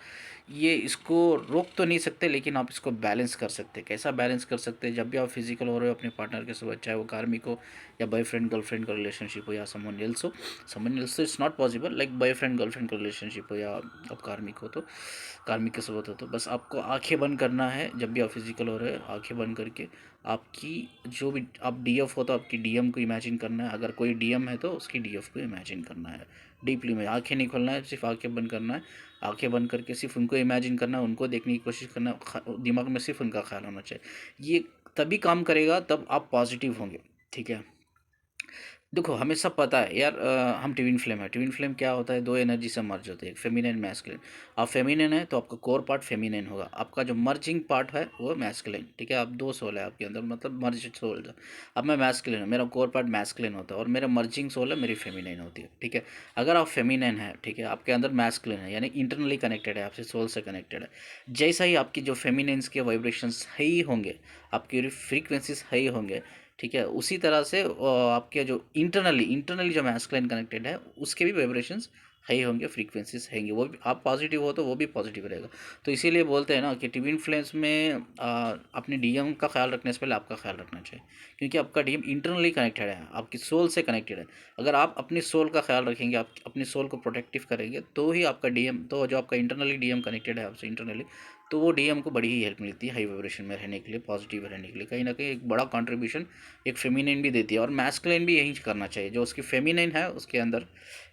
ये इसको रोक तो नहीं सकते लेकिन आप इसको बैलेंस कर सकते हैं। कैसा बैलेंस कर सकते हैं, जब भी आप फिजिकल हो रहे हो अपने पार्टनर के साथ, चाहे वो कार्मिक हो या बॉयफ्रेंड गर्लफ्रेंड का रिलेशनशिप हो या समवन एल्स हो, समवन एल्स तो it's not possible, like boyfriend girlfriend का रिलेशनशिप हो या आप कार्मिक हो, तो कार्मिक के साथ हो, तो बस आपको आंखें बंद करना है जब भी आप फिजिकल हो रहे हो, आंखें बंद करके आपकी जो भी आप डीएफ हो तो आपकी डीएम को इमेजिन करना है, अगर कोई डीएम है तो उसकी डीएफ को इमेजिन करना है डीपली में, आंखें नहीं खोलना है, सिर्फ आंखें बंद करना है। आंखें बंद करके सिर्फ उनको इमेजिन करना है, उनको देखने की कोशिश करना है, दिमाग में सिर्फ उनका ख्याल होना चाहिए। ये तभी काम करेगा तब आप पॉजिटिव होंगे, ठीक है। देखो हमें सब पता है यार, हम ट्विन फ्लेम है, ट्विन फ्लेम क्या होता है, दो एनर्जी से मर्ज होते हैं, फेमिनिन मैस्कुलिन। आप फेमिनिन है तो आपका कोर पार्ट फेमिनिन होगा, आपका जो मर्जिंग पार्ट है वो मैस्कुलिन, ठीक है। आप दो सोल है आपके अंदर, मतलब मर्ज सोल। अब मैं मैस्कुलिन हूँ, मेरा कोर पार्ट मैस्कुलिन होता है और मेरा मर्जिंग सोल है मेरी फेमिनिन होती है, ठीक है। अगर आप फेमिनिन है, ठीक है, आपके अंदर मैस्कुलिन है, यानी इंटरनली कनेक्टेड है, आपसे सोल से कनेक्टेड है। जैसा ही आपकी जो फेमिनिन्स के वाइब्रेशंस हाई होंगे, आपकी फ्रीक्वेंसीज हाई होंगे, ठीक है, उसी तरह से आपके जो इंटरनली जो मैस्कुलिन कनेक्टेड है उसके भी वाइब्रेशंस हाई होंगे, फ्रीक्वेंसीज रहेंगे, वो भी आप पॉजिटिव हो तो वो भी पॉजिटिव रहेगा। तो इसीलिए बोलते हैं ना कि ट्विन फ्लेम्स में अपने डीएम का ख्याल रखने से पहले आपका ख्याल रखना चाहिए, क्योंकि आपका डीएम इंटरनली कनेक्टेड है, आपकी सोल से कनेक्टेड है। अगर आप अपनी सोल का ख्याल रखेंगे, आप अपनी सोल को प्रोटेक्टिव करेंगे, तो ही आपका डीएम, तो जो आपका इंटरनली डीएम कनेक्टेड है आपसे इंटरनली, तो वो डीएम को बड़ी ही हेल्प मिलती है हाई वाइब्रेशन में रहने के लिए, पॉजिटिव रहने के लिए। कहीं ना कहीं एक बड़ा कंट्रीब्यूशन एक फेमिनिन भी देती है, और मैस्कुलिन भी यही करना चाहिए जो उसकी फेमिनिन है उसके अंदर,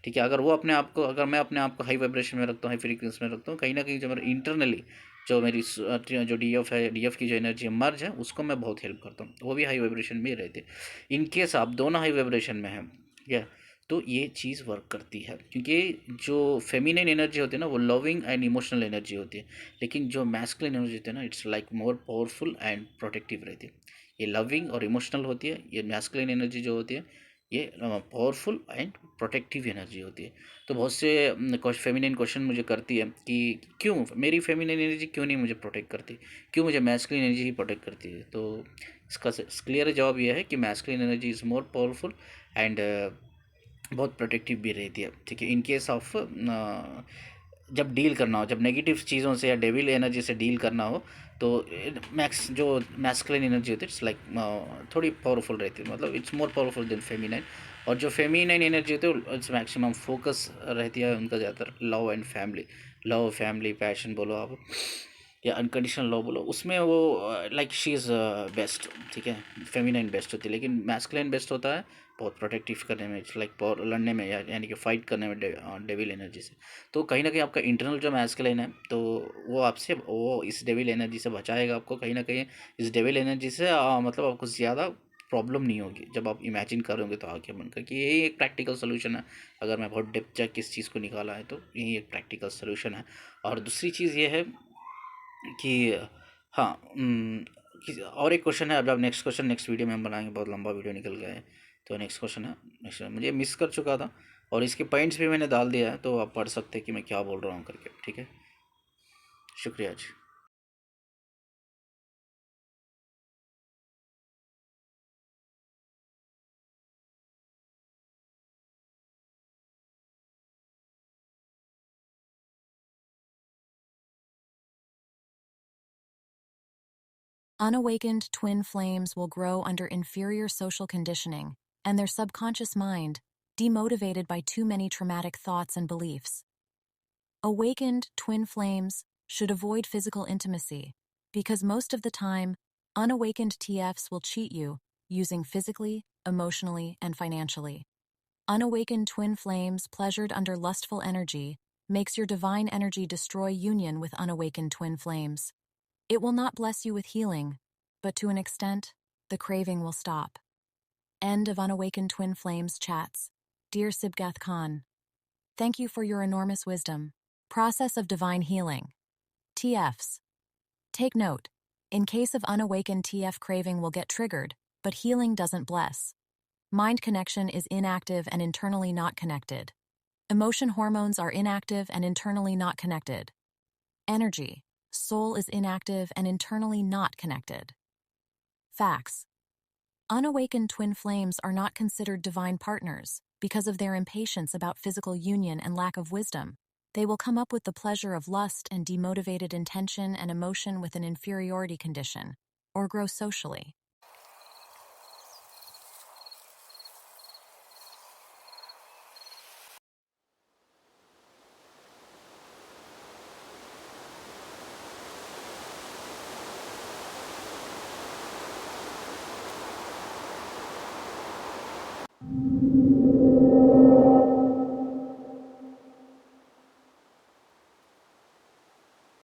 ठीक है। अगर वो अपने आप को, अगर मैं अपने आप को हाई वाइब्रेशन में रखता हूँ, हाई फ्रीक्वेंसी में रखता हूँ, कहीं ना कहीं जो मेरा इंटरनली जो मेरी जो डीएफ है, डीएफ की जो एनर्जी मर्ज है, उसको मैं बहुत हेल्प करता हूँ, वो भी हाई वाइब्रेशन में ही रहती है। इन केस आप दोनों हाई वाइब्रेशन में हैं, ठीक है, तो ये चीज़ वर्क करती है, क्योंकि जो फेमिनिन एनर्जी होती है ना वो लविंग एंड इमोशनल एनर्जी होती है, लेकिन जो मैस्कुलिन एनर्जी होती है ना it's like more powerful and protective रहती है। ये लविंग और इमोशनल होती है, ये मैस्कुलिन एनर्जी जो होती है ये पावरफुल एंड प्रोटेक्टिव एनर्जी होती है। तो बहुत से फेमिनिन क्वेश्चन मुझे करती है कि क्यों मेरी फेमिनिन एनर्जी क्यों नहीं मुझे प्रोटेक्ट करती, क्यों मुझे मैस्कुलिन एनर्जी ही प्रोटेक्ट करती है। तो इसका क्लियर जवाब यह है कि masculine energy is more powerful and बहुत प्रोटेक्टिव भी रहती है, ठीक है। इन केस ऑफ जब डील करना हो, जब नेगेटिव चीज़ों से या डेविल एनर्जी से डील करना हो, तो जो मैस्कुलिन एनर्जी होती है इट्स लाइक थोड़ी पावरफुल रहती है, मतलब it's more powerful than feminine. और जो फेमिनाइन एनर्जी होती है इट्स मैक्सिमम फोकस रहती है उनका ज़्यादातर love and family, love family passion बोलो आप, या अनकंडीशनल लव बोलो, उसमें वो लाइक शी इज़ बेस्ट, ठीक है, फेमिनाइन बेस्ट होती है, लेकिन मैस्कुलिन बेस्ट होता है बहुत प्रोटेक्टिव करने में, लाइक लड़ने में, या यानी कि फाइट करने में डेविल एनर्जी से। तो कहीं ना कहीं आपका इंटरनल जो मैस्कुलिन है, तो वो आपसे, वो इस डेविल एनर्जी से बचाएगा आपको कहीं ना कहीं। इस डेविल एनर्जी से मतलब आपको ज़्यादा प्रॉब्लम नहीं होगी जब आप इमेजिन करोगे तो आगे बनकर कि यही एक प्रैक्टिकल सोल्यूशन है। अगर मैं बहुत डेप्थ चेक किस चीज़ को निकाला है तो यही एक प्रैक्टिकल सोल्यूशन है। और दूसरी चीज़ ये है कि हाँ, और एक क्वेश्चन है, अब नेक्स्ट क्वेश्चन नेक्स्ट वीडियो में हम बनाएंगे, बहुत लंबा वीडियो निकल गया है। तो नेक्स्ट क्वेश्चन है, नेक्स्ट मुझे मिस कर चुका था, और इसके पॉइंट्स भी मैंने डाल दिया है, तो आप पढ़ सकते हैं कि मैं क्या बोल रहा हूँ करके, ठीक है। शुक्रिया जी। Unawakened twin flames will grow under inferior social conditioning and their subconscious mind, demotivated by too many traumatic thoughts and beliefs. Awakened twin flames should avoid physical intimacy because most of the time, unawakened TFs will cheat you using physically, emotionally, and financially. Unawakened twin flames pleasured under lustful energy makes your divine energy destroy union with unawakened twin flames. It will not bless you with healing, but to an extent, the craving will stop. End of Unawakened Twin Flames chats. Dear Sibgath Khan, thank you for your enormous wisdom. Process of divine healing. TFs. Take note. In case of unawakened TF, craving will get triggered, but healing doesn't bless. Mind connection is inactive and internally not connected. Emotion hormones are inactive and internally not connected. Energy. Soul is inactive and internally not connected. Facts. Unawakened twin flames are not considered divine partners because of their impatience about physical union and lack of wisdom. They will come up with the pleasure of lust and demotivated intention and emotion with an inferiority condition, or grow socially.